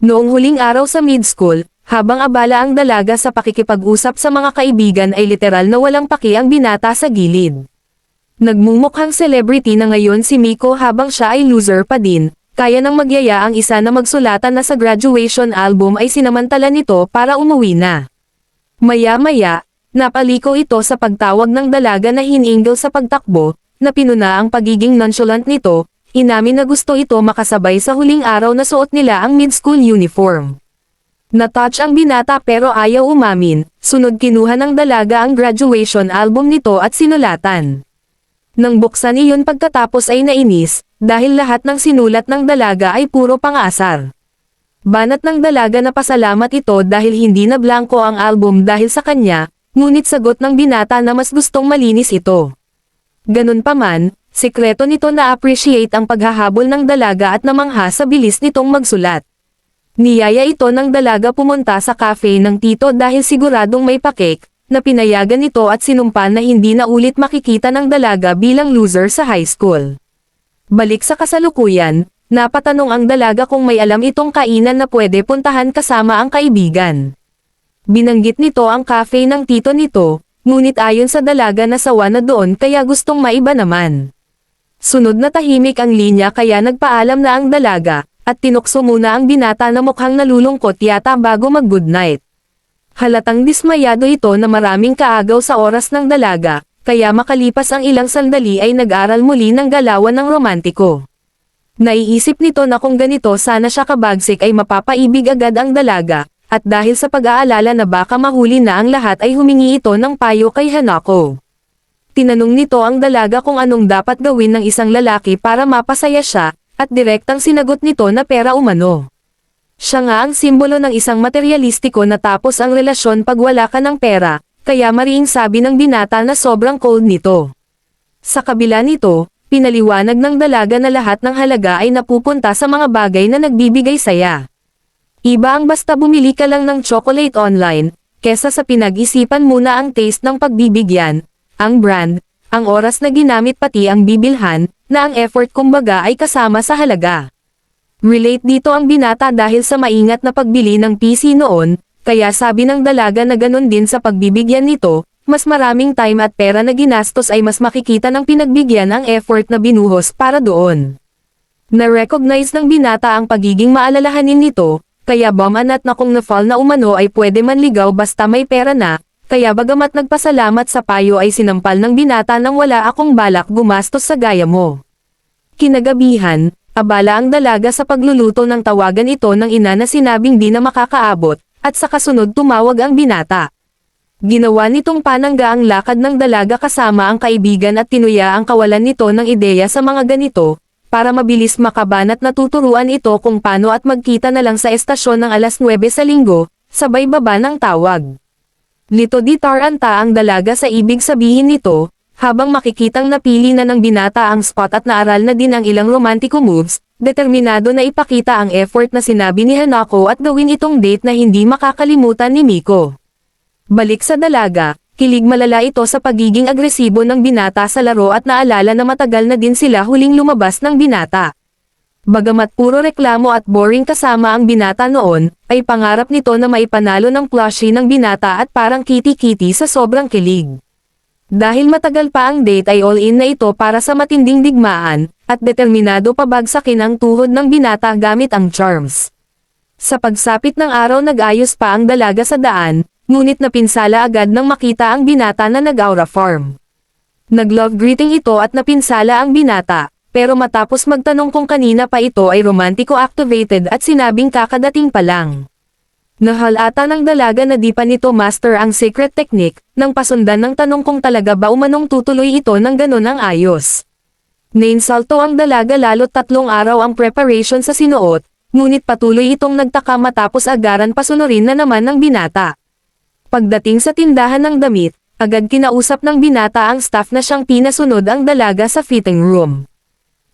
Noong huling araw sa mid-school, habang abala ang dalaga sa pakikipag-usap sa mga kaibigan ay literal na walang paki ang binata sa gilid. Nagmumukhang celebrity na ngayon si Miko habang siya ay loser pa din, kaya nang magyaya ang isa na magsulatan na sa graduation album ay sinamantala nito para umuwi na. Maya-maya, napaliko ito sa pagtawag ng dalaga na hiningil sa pagtakbo, na pinuna ang pagiging nonchalant nito. Inamin na gusto ito makasabay sa huling araw na suot nila ang mid-school uniform. Na-touch ang binata pero ayaw umamin, sunod kinuha ng dalaga ang graduation album nito at sinulatan. Nang buksan iyon pagkatapos ay nainis, dahil lahat ng sinulat ng dalaga ay puro pang-asar. Banat ng dalaga na pasalamat ito dahil hindi na blanko ang album dahil sa kanya, ngunit sagot ng binata na mas gustong malinis ito. Ganun pa man, sikreto nito na appreciate ang paghahabol ng dalaga at namangha sa bilis nitong magsulat. Niyaya ito ng dalaga pumunta sa cafe ng tito dahil siguradong may pakik, na pinayagan nito at sinumpa na hindi na ulit makikita ng dalaga bilang loser sa high school. Balik sa kasalukuyan, napatanong ang dalaga kung may alam itong kainan na pwede puntahan kasama ang kaibigan. Binanggit nito ang cafe ng tito nito, ngunit ayon sa dalaga na sawa na doon kaya gustong maiba naman. Sunod na tahimik ang linya kaya nagpaalam na ang dalaga, at tinukso muna ang binata na mukhang nalulungkot yata bago mag-goodnight. Halatang dismayado ito na maraming kaagaw sa oras ng dalaga, kaya makalipas ang ilang sandali ay nag-aral muli ng galawan ng romantiko. Naiisip nito na kung ganito sana siya kabagsik ay mapapaibig agad ang dalaga, at dahil sa pag-aalala na baka mahuli na ang lahat ay humingi ito ng payo kay Hanako. Tinanong nito ang dalaga kung anong dapat gawin ng isang lalaki para mapasaya siya, at direktang sinagot nito na pera umano. Siya nga ang simbolo ng isang materialistiko na tapos ang relasyon pag wala ka ng pera, kaya mariing sabi ng binata na sobrang cold nito. Sa kabila nito, pinaliwanag ng dalaga na lahat ng halaga ay napupunta sa mga bagay na nagbibigay saya. Iba ang basta bumili ka lang ng chocolate online, kesa sa pinag-isipan muna ang taste ng pagbibigyan, ang brand, ang oras na ginamit pati ang bibilhan, na ang effort kumbaga ay kasama sa halaga. Relate dito ang binata dahil sa maingat na pagbili ng PC noon, kaya sabi ng dalaga na ganun din sa pagbibigyan nito, mas maraming time at pera na ginastos ay mas makikita ng pinagbigyan ang effort na binuhos para doon. Na-recognize ng binata ang pagiging maalalahanin nito, kaya bumanat na kung na-fall na umano ay pwede manligaw basta may pera na, kaya bagamat nagpasalamat sa payo ay sinampal ng binata nang wala akong balak gumastos sa gaya mo. Kinagabihan, abala ang dalaga sa pagluluto ng tawagan ito ng ina na sinabing di na makakaabot, at sa kasunod tumawag ang binata. Ginawa nitong panangga ang lakad ng dalaga kasama ang kaibigan at tinuya ang kawalan nito ng ideya sa mga ganito, para mabilis makabanat na tuturuan ito kung paano at magkita na lang sa estasyon ng alas 9 sa linggo, sabay baba ng tawag. Lito di taranta ang dalaga sa ibig sabihin nito, habang makikitang napili na ng binata ang spot at naaral na din ang ilang romantiko moves, determinado na ipakita ang effort na sinabi ni Hanako at gawin itong date na hindi makakalimutan ni Miko. Balik sa dalaga, kilig malala ito sa pagiging agresibo ng binata sa laro at naalala na matagal na din sila huling lumabas ng binata. Bagamat puro reklamo at boring kasama ang binata noon, ay pangarap nito na maipanalo ng plushie ng binata at parang kitty-kitty sa sobrang kilig. Dahil matagal pa ang date ay all-in na ito para sa matinding digmaan, at determinado pabagsakin ang tuhod ng binata gamit ang charms. Sa pagsapit ng araw nag-ayos pa ang dalaga sa daan, ngunit napinsala agad nang makita ang binata na nag-aura farm. Nag-love greeting ito at napinsala ang binata. Pero matapos magtanong kung kanina pa ito ay romantiko activated at sinabing kakadating pa lang. Nahalata ng dalaga na di pa nito master ang secret technique, nang pasundan ng tanong kung talaga ba umanong tutuloy ito ng ganun ang ayos. Nainsalto ang dalaga lalo't 3 araw ang preparation sa sinuot, ngunit patuloy itong nagtaka matapos agaran pasunurin na naman ng binata. Pagdating sa tindahan ng damit, agad kinausap ng binata ang staff na siyang pinasunod ang dalaga sa fitting room.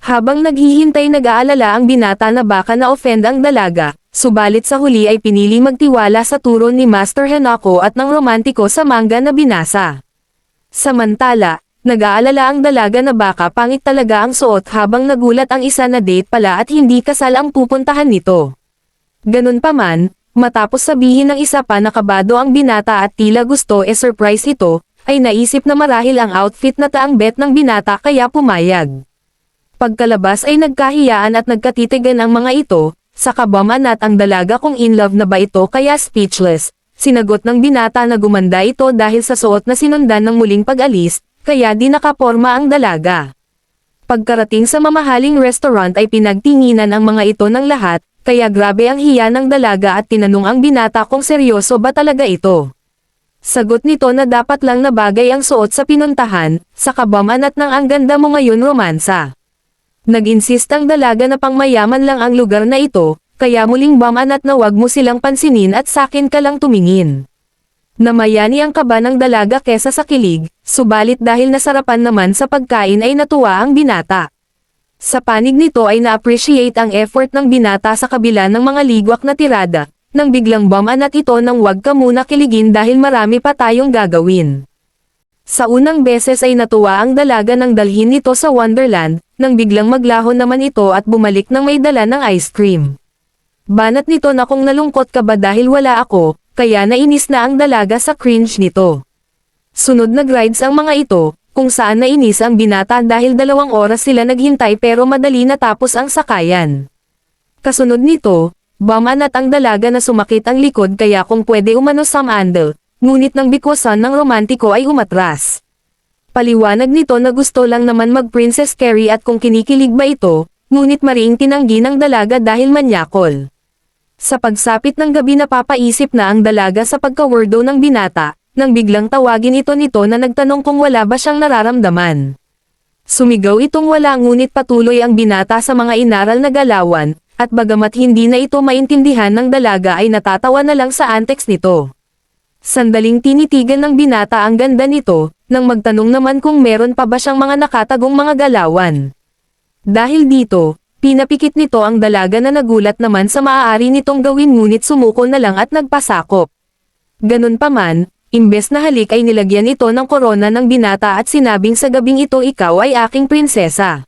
Habang naghihintay nag-aalala ang binata na baka na-offend ang dalaga, subalit sa huli ay pinili magtiwala sa turo ni Master Hanako at ng romantiko sa manga na binasa. Samantala, nag-aalala ang dalaga na baka pangit talaga ang suot habang nagulat ang isa na date pala at hindi kasal ang pupuntahan nito. Ganun pa man, matapos sabihin ng isa pa na kabado ang binata at tila gusto surprise ito, ay naisip na marahil ang outfit na taang bet ng binata kaya pumayag. Pagkalabas ay nagkahiyaan at nagkatitigan ang mga ito, sa kabaman at ang dalaga kung in love na ba ito kaya speechless. Sinagot ng binata na gumanda ito dahil sa suot na sinundan ng muling pag-alis, kaya di nakaporma ang dalaga. Pagkarating sa mamahaling restaurant ay pinagtinginan ang mga ito ng lahat, kaya grabe ang hiya ng dalaga at tinanong ang binata kung seryoso ba talaga ito. Sagot nito na dapat lang na bagay ang suot sa pinuntahan, sa kabaman at nang ang ganda mo ngayon romansa. Nag-insist ang dalaga na pangmayaman lang ang lugar na ito, kaya muling bamanat na wag mo silang pansinin at sakin ka lang tumingin. Namayani ang kaba ng dalaga kesa sa kilig, subalit dahil nasarapan naman sa pagkain ay natuwa ang binata. Sa panig nito ay na-appreciate ang effort ng binata sa kabila ng mga ligwak na tirada, nang biglang bamanat ito nang wag ka muna kiligin dahil marami pa tayong gagawin. Sa unang beses ay natuwa ang dalaga nang dalhin ito sa Wonderland, nang biglang maglahon naman ito at bumalik nang may dala ng ice cream. Banat nito na kung nalungkot ka ba dahil wala ako, kaya nainis na ang dalaga sa cringe nito. Sunod nag-rides ang mga ito, kung saan nainis ang binata dahil 2 oras sila naghintay pero madali natapos ang sakayan. Kasunod nito, bamanat ang dalaga na sumakit ang likod kaya kung pwede umano samandal, ngunit nang bikwasan ng romantiko ay umatras. Paliwanag nito na gusto lang naman mag-Princess Carrie at kung kinikilig ba ito, ngunit mariing tinanggi ng dalaga dahil manyakol. Sa pagsapit ng gabi napapaisip na ang dalaga sa pagkawordo ng binata, nang biglang tawagin ito nito na nagtanong kung wala ba siyang nararamdaman. Sumigaw itong wala ngunit patuloy ang binata sa mga inaral na galawan, at bagamat hindi na ito maintindihan ng dalaga ay natatawa na lang sa antics nito. Sandaling tinitigan ng binata ang ganda nito, nang magtanong naman kung meron pa ba siyang mga nakatagong mga galawan. Dahil dito, pinapikit nito ang dalaga na nagulat naman sa maaari nitong gawin ngunit sumuko na lang at nagpasakop. Ganun pa man, imbes na halik ay nilagyan ito ng korona ng binata at sinabing sa gabing ito ikaw ay aking prinsesa.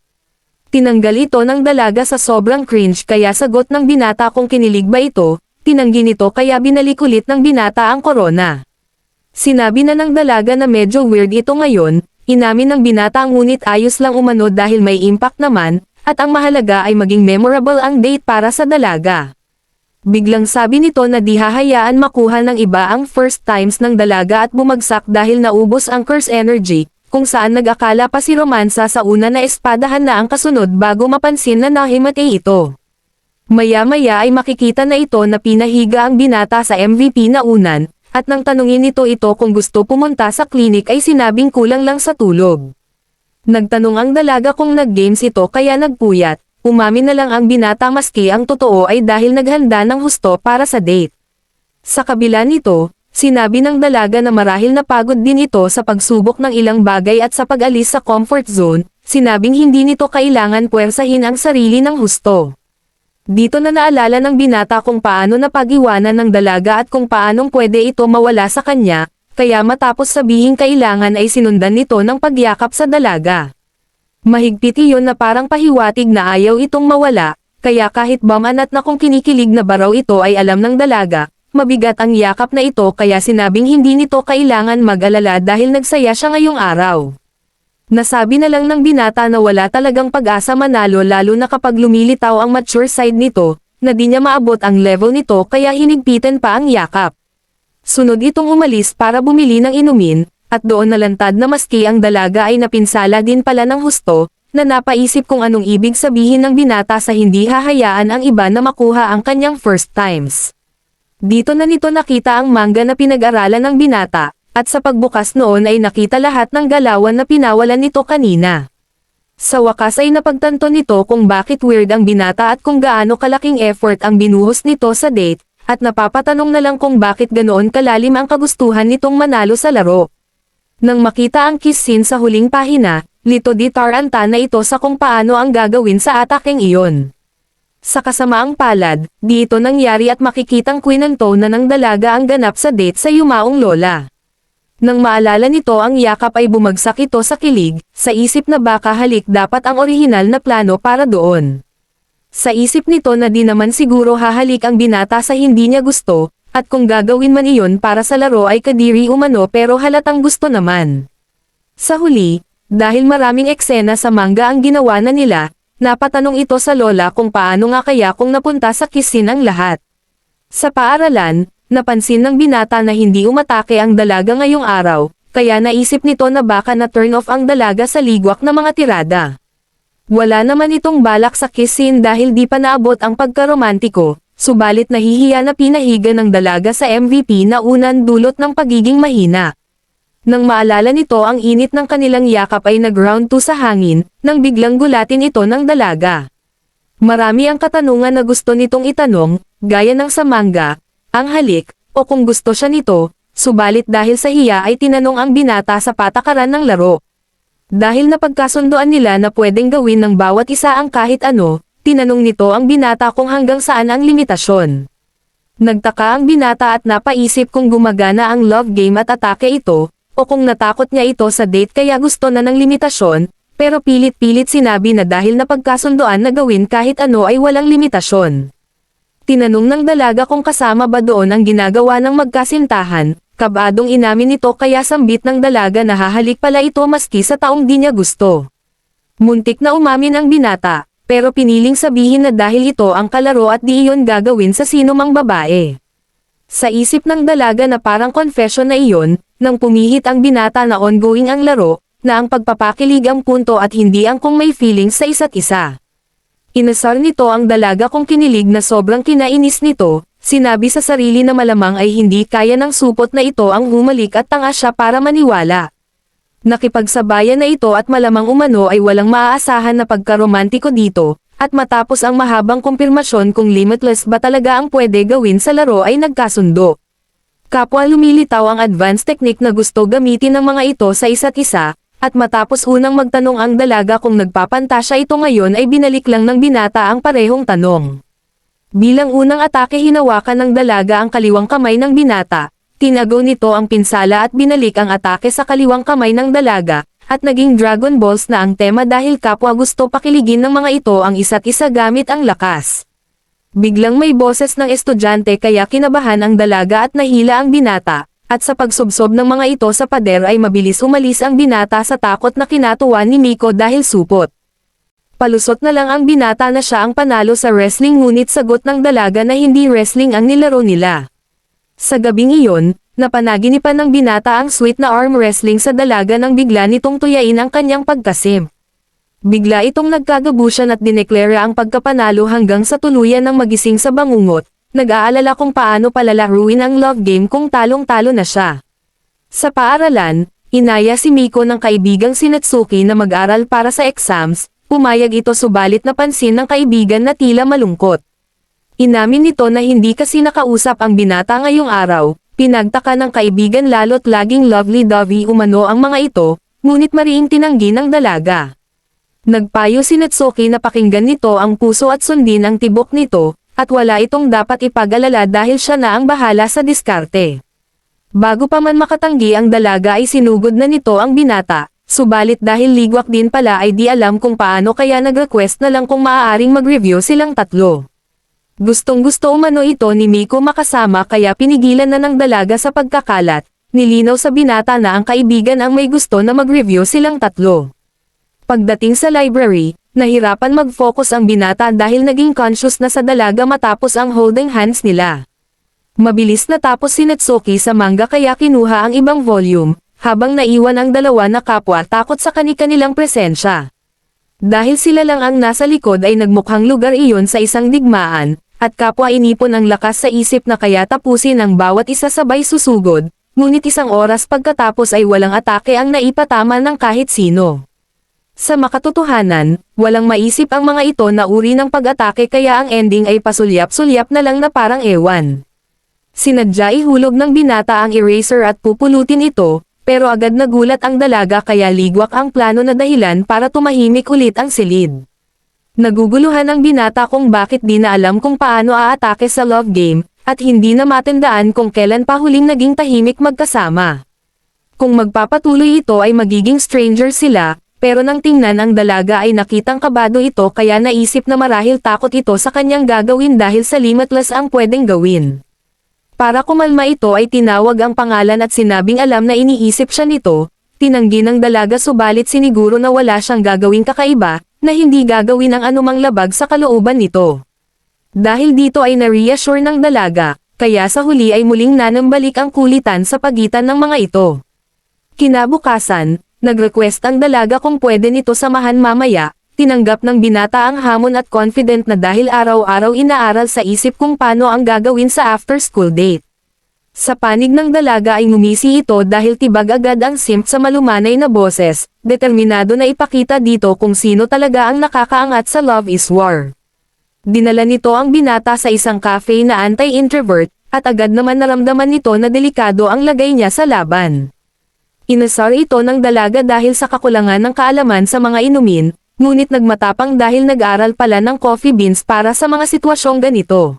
Tinanggal ito ng dalaga sa sobrang cringe kaya sagot ng binata kung kinilig ba ito, tinanggi nito kaya binalik ulit ng binata ang korona. Sinabi na ng dalaga na medyo weird ito ngayon, inamin ng binata ngunit ayos lang umano dahil may impact naman, at ang mahalaga ay maging memorable ang date para sa dalaga. Biglang sabi nito na di hahayaan makuha ng iba ang first times ng dalaga at bumagsak dahil naubos ang curse energy, kung saan nag-akala pa si Romansa sa una na espadahan na ang kasunod bago mapansin na nahimatay ito. Maya-maya ay makikita na ito na pinahiga ang binata sa MVP na unan, at nang tanungin ito kung gusto pumunta sa klinik ay sinabing kulang lang sa tulog. Nagtanong ang dalaga kung nag-games ito kaya nagpuyat, umamin na lang ang binata maski ang totoo ay dahil naghanda ng husto para sa date. Sa kabila nito, sinabi ng dalaga na marahil napagod din ito sa pagsubok ng ilang bagay at sa pag-alis sa comfort zone, sinabing hindi nito kailangan puwersahin ang sarili ng husto. Dito na naalala ng binata kung paano napag-iwanan ng dalaga at kung paanong pwede ito mawala sa kanya, kaya matapos sabihing kailangan ay sinundan nito ng pagyakap sa dalaga. Mahigpit iyon na parang pahiwatig na ayaw itong mawala, kaya kahit bamanat na kung kinikilig na ba raw ito ay alam ng dalaga, mabigat ang yakap na ito kaya sinabing hindi nito kailangan mag-alala dahil nagsaya siya ngayong araw. Nasabi na lang ng binata na wala talagang pag-asa manalo lalo na kapag lumilitaw ang mature side nito, na di niya maabot ang level nito kaya hinigpitan pa ang yakap. Sunod itong umalis para bumili ng inumin, at doon nalantad na maski ang dalaga ay napinsala din pala ng husto, na napaisip kung anong ibig sabihin ng binata sa hindi hahayaan ang iba na makuha ang kanyang first times. Dito na nito nakita ang manga na pinag-aralan ng binata, at sa pagbukas noon ay nakita lahat ng galawan na pinawalan nito kanina. Sa wakas ay napagtanto nito kung bakit weird ang binata at kung gaano kalaking effort ang binuhos nito sa date, at napapatanong na lang kung bakit ganoon kalalim ang kagustuhan nitong manalo sa laro. Nang makita ang kiss scene sa huling pahina, lito di taranta na ito sa kung paano ang gagawin sa atakeng iyon. Sa kasamaang palad, di ito nangyari at makikitang kwinanto na ng dalaga ang ganap sa date sa yumaong lola. Nang maalala nito ang yakap ay bumagsak ito sa kilig, sa isip na baka halik dapat ang orihinal na plano para doon. Sa isip nito na di naman siguro hahalik ang binata sa hindi niya gusto, at kung gagawin man iyon para sa laro ay kadiri umano pero halatang gusto naman. Sa huli, dahil maraming eksena sa manga ang ginawa na nila, napatanong ito sa lola kung paano nga kaya kung napunta sa kisin ang lahat. Sa paaralan, napansin ng binata na hindi umatake ang dalaga ngayong araw, kaya naisip nito na baka na-turn off ang dalaga sa ligwak na mga tirada. Wala naman itong balak sa kiss scene dahil di pa naabot ang pagkaromantiko, subalit nahihiya na pinahiga ng dalaga sa MVP na unan dulot ng pagiging mahina. Nang maalala nito ang init ng kanilang yakap ay nag-round 2 sa hangin, nang biglang gulatin ito ng dalaga. Marami ang katanungan na gusto nitong itanong, gaya ng sa manga, ang halik, o kung gusto siya nito, subalit dahil sa hiya ay tinanong ang binata sa patakaran ng laro. Dahil napagkasundoan nila na pwedeng gawin ng bawat isa ang kahit ano, tinanong nito ang binata kung hanggang saan ang limitasyon. Nagtaka ang binata at napaisip kung gumagana ang love game at atake ito, o kung natakot niya ito sa date kaya gusto na ng limitasyon, pero pilit-pilit sinabi na dahil napagkasundoan na gawin kahit ano ay walang limitasyon. Tinanong ng dalaga kung kasama ba doon ang ginagawa ng magkasintahan. Kabadong inamin nito kaya sambit ng dalaga na hahalik pala ito maski sa taong di niya gusto. Muntik na umamin ang binata, pero piniling sabihin na dahil ito ang kalaro at di iyon gagawin sa sino mang babae. Sa isip ng dalaga na parang confession na iyon, nang pumihit ang binata na ongoing ang laro, na ang pagpapakilig ang punto at hindi ang kung may feelings sa isa't isa. Inasar nito ang dalaga kung kinilig na sobrang kinainis nito. Sinabi sa sarili na malamang ay hindi kaya ng supot na ito ang humalik at tanga siya para maniwala. Nakipagsabayan na ito at malamang umano ay walang maaasahan na pagkaromantiko dito, at matapos ang mahabang kumpirmasyon kung limitless ba talaga ang pwede gawin sa laro ay nagkasundo. Kapwa lumilitaw ang advanced technique na gusto gamitin ng mga ito sa isa't isa, at matapos unang magtanong ang dalaga kung nagpapantasya ito ngayon ay binalik lang ng binata ang parehong tanong. Bilang unang atake hinawakan ng dalaga ang kaliwang kamay ng binata, tinago nito ang pinsala at binalik ang atake sa kaliwang kamay ng dalaga, at naging Dragon Balls na ang tema dahil kapwa gusto pakiligin ng mga ito ang isa't isa gamit ang lakas. Biglang may boses ng estudyante kaya kinabahan ang dalaga at nahila ang binata, at sa pagsubsob ng mga ito sa pader ay mabilis umalis ang binata sa takot na kinatuwa ni Miko dahil supot. Palusot na lang ang binata na siya ang panalo sa wrestling ngunit sagot ng dalaga na hindi wrestling ang nilaro nila. Sa gabing iyon, napanaginipan ng binata ang sweet na arm wrestling sa dalaga nang bigla nitong tuyain ang kanyang pagkasim. Bigla itong nagkagabusyan at dineklara ang pagkapanalo hanggang sa tuluyan ng magising sa bangungot, nag-aalala kung paano palalaruin ang love game kung talong-talo na siya. Sa paaralan, inaya si Miko ng kaibigang si Natsuki na mag-aral para sa exams. Pumayag ito subalit napansin ng kaibigan na tila malungkot. Inamin nito na hindi kasi nakausap ang binata ngayong araw, pinagtaka ng kaibigan lalo't laging lovey-dovey umano ang mga ito, ngunit mariing tinanggi ng dalaga. Nagpayo si Natsuki na pakinggan nito ang puso at sundin ang tibok nito, at wala itong dapat ipag-alala dahil siya na ang bahala sa diskarte. Bago pa man makatanggi ang dalaga ay sinugod na nito ang binata. Subalit dahil ligwak din pala ay di alam kung paano kaya nag-request na lang kung maaaring mag-review silang tatlo. Gustong-gusto umano ito ni Miko makasama kaya pinigilan na ng dalaga sa pagkakalat, nilinaw sa binata na ang kaibigan ang may gusto na mag-review silang tatlo. Pagdating sa library, nahirapan mag-focus ang binata dahil naging conscious na sa dalaga matapos ang holding hands nila. Mabilis natapos si Natsuki sa manga kaya kinuha ang ibang volume, habang naiwan ang dalawa na kapwa takot sa kani-kanilang presensya. Dahil sila lang ang nasa likod ay nagmukhang lugar iyon sa isang digmaan, at kapwa inipon ang lakas sa isip na kaya tapusin ang bawat isa sabay susugod, ngunit isang oras pagkatapos ay walang atake ang naipatama ng kahit sino. Sa makatotohanan, walang maisip ang mga ito na uri ng pag-atake kaya ang ending ay pasulyap-sulyap na lang na parang ewan. Sinadya ihulog ng binata ang eraser at pupulutin ito, pero agad nagulat ang dalaga kaya ligwak ang plano na dahilan para tumahimik ulit ang silid. Naguguluhan ang binata kung bakit di na alam kung paano aatake sa love game, at hindi na matandaan kung kailan pa huling naging tahimik magkasama. Kung magpapatuloy ito ay magiging stranger sila, pero nang tingnan ang dalaga ay nakitang kabado ito kaya naisip na marahil takot ito sa kanyang gagawin dahil sa limitless ang pwedeng gawin. Para kumalma ito ay tinawag ang pangalan at sinabing alam na iniisip siya nito, tinanggi ng dalaga subalit siniguro na wala siyang gagawing kakaiba, na hindi gagawin ang anumang labag sa kalooban nito. Dahil dito ay na-reassure ng dalaga, kaya sa huli ay muling nanambalik ang kulitan sa pagitan ng mga ito. Kinabukasan, nag-request ang dalaga kung pwede nito samahan mamaya, tinanggap ng binata ang hamon at confident na dahil araw-araw inaaral sa isip kung paano ang gagawin sa after-school date. Sa panig ng dalaga ay ngumisi ito dahil tibag agad ang simp sa malumanay na boses, determinado na ipakita dito kung sino talaga ang nakakaangat sa Love is War. Dinala nito ang binata sa isang cafe na anti-introvert, at agad naman naramdaman nito na delikado ang lagay niya sa laban. Inasar ito ng dalaga dahil sa kakulangan ng kaalaman sa mga inumin, ngunit nagmatapang dahil nag-aral pala ng coffee beans para sa mga sitwasyong ganito.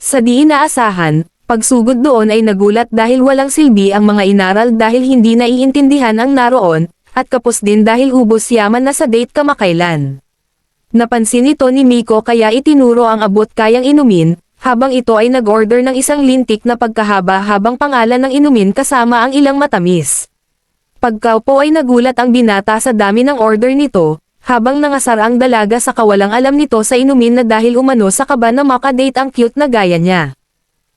Sa di inaasahan, pagsugod doon ay nagulat dahil walang silbi ang mga inaral dahil hindi naiintindihan ang naroon, at kapos din dahil ubos yaman na sa date kamakailan. Napansin ito ni Miko kaya itinuro ang abot kayang inumin, habang ito ay nag-order ng isang lintik na pagkahaba habang pangalan ng inumin kasama ang ilang matamis. Pagkaupo ay nagulat ang binata sa dami ng order nito, habang nangasar ang dalaga sa kawalang alam nito sa inumin na dahil umano sa kaba na makadate ang cute na gaya niya.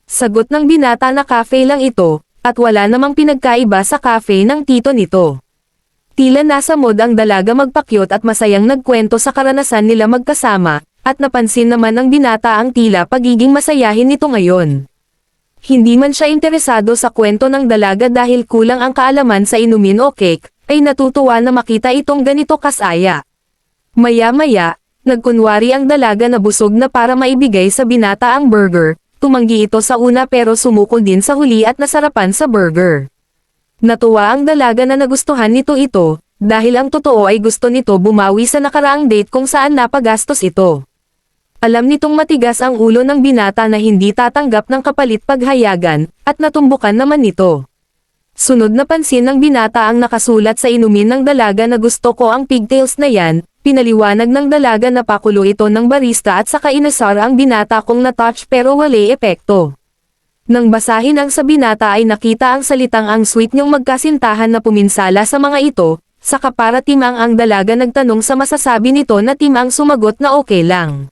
Sagot ng binata na cafe lang ito, at wala namang pinagkaiba sa cafe ng tito nito. Tila nasa mood ang dalaga magpakyot at masayang nagkwento sa karanasan nila magkasama, at napansin naman ng binata ang tila pagiging masayahin nito ngayon. Hindi man siya interesado sa kwento ng dalaga dahil kulang ang kaalaman sa inumin o cake, ay natutuwa na makita itong ganito kasaya. Maya-maya, nagkunwari ang dalaga na busog na para maibigay sa binata ang burger, tumanggi ito sa una pero sumukol din sa huli at nasarapan sa burger. Natuwa ang dalaga na nagustuhan nito ito, dahil ang totoo ay gusto nito bumawi sa nakaraang date kung saan napagastos ito. Alam nitong matigas ang ulo ng binata na hindi tatanggap ng kapalit paghayagan, at natumbukan naman nito. Sunod na pansin ng binata ang nakasulat sa inumin ng dalaga na gusto ko ang pigtails na yan, pinaliwanag ng dalaga na pakulo ito ng barista at saka inasar ang binata kung na-touch pero wala epekto. Nang basahin ang sa binata ay nakita ang salitang ang sweet niyong magkasintahan na puminsala sa mga ito, saka para timang ang dalaga nagtanong sa masasabi nito na timang sumagot na okay lang.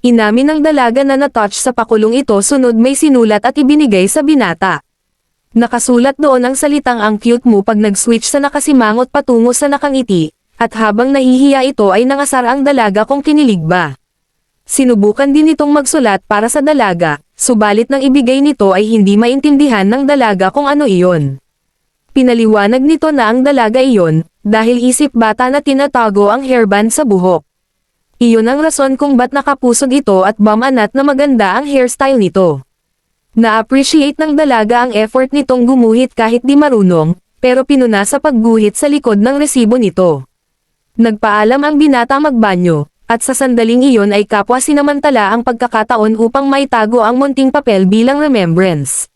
Inamin ng dalaga na na-touch sa pakulong ito sunod may sinulat at ibinigay sa binata. Nakasulat doon ang salitang ang cute mo pag nag-switch sa nakasimangot patungo sa nakangiti, at habang nahihiya ito ay nangasar ang dalaga kung kinilig ba. Sinubukan din itong magsulat para sa dalaga, subalit nang ibigay nito ay hindi maintindihan ng dalaga kung ano iyon. Pinaliwanag nito na ang dalaga iyon, dahil isip bata na tinatago ang hairband sa buhok. Iyon ang rason kung ba't nakapusog ito at bamanat na maganda ang hairstyle nito. Na-appreciate ng dalaga ang effort nitong gumuhit kahit di marunong, pero pinuna sa pagguhit sa likod ng resibo nito. Nagpaalam ang binata magbanyo, at sa sandaling iyon ay kapwa sinamantala ang pagkakataon upang maitago ang munting papel bilang remembrance.